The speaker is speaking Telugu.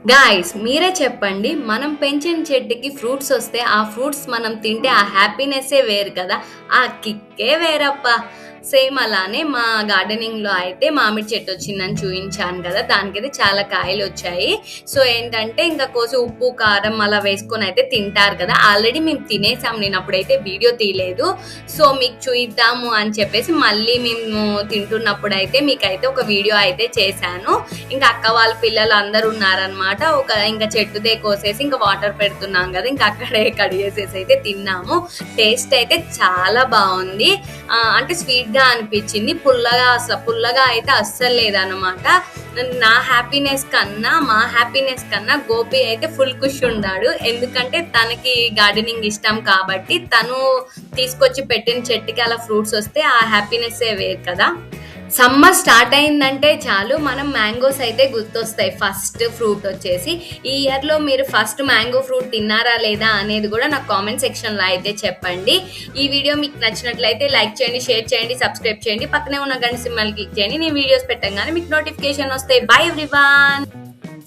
గాయ్స్ మీరే చెప్పండి. మనం పెంచిన చెట్టుకి ఫ్రూట్స్ వస్తే, ఆ ఫ్రూట్స్ మనం తింటే ఆ హ్యాపీనెస్సే వేరు కదా! ఆ కిక్కే వేరబ్బా! సేమ్ అలానే మా గార్డెనింగ్‌లో అయితే మామిడి చెట్టొచ్చిందని చూయించాను కదా! దానికైతే చాలా కాయలొచ్చాయి. సో, ఏంటంటే ఇంకా కోసి ఉప్పు, కారం అలా వేసుకొనైతే తింటారు కదా! ఆల్రెడీ మేము తినేసాం. నేనప్పుడైతే వీడియో తీయలేదు. సో, మీకు చూయిద్దాము అని చెప్పేసి మళ్ళీ మేము తింటున్నప్పుడైతే మీకైతే ఒక వీడియో అయితే చేశాను. ఇంకా అక్క వాళ్ళ పిల్లలు అందరూ ఉన్నారనమాట. ఇంకా చెట్టుదే కోసేసి ఇంకా వాటర్ పెడుతున్నాం కదా! ఇంకా అక్కడే కడిగేసేసి అయితే తిన్నాము. టేస్ట్ అయితే చాలా బాగుంది. అంటే స్వీట్‌గా అనిపించింది. పుల్లగా అయితే అస్సలు లేదనమాట. మా హ్యాపీనెస్ కన్నా గోపి అయితే ఫుల్ ఖుష్ ఉన్నాడు. ఎందుకంటే తనకి గార్డెనింగ్ ఇష్టం కాబట్టి తను తీసుకొచ్చి పెట్టిన చెట్టుకి అలా ఫ్రూట్స్ వస్తే ఆ హ్యాపీనెస్సే వేరు కదా! సమ్మర్ స్టార్ట్ అయిందంటే చాలు మనం మ్యాంగోస్ అయితే గుర్తొస్తాయి. ఫస్ట్ ఫ్రూట్ వచ్చేసి ఈ ఇయర్‌లో మీరు ఫస్ట్ మ్యాంగో ఫ్రూట్ తిన్నారా లేదా అనేది కూడా నాకు కామెంట్ సెక్షన్‌లో అయితే చెప్పండి. ఈ వీడియో మీకు నచ్చినట్లయితే లైక్ చేయండి, షేర్ చేయండి, సబ్స్క్రైబ్ చేయండి. పక్కనే ఉన్న గంట సింబల్ క్లిక్ చేయండి. నేను వీడియోస్ పెట్టంగానే మీకు నోటిఫికేషన్ వస్తాయి. By everyone.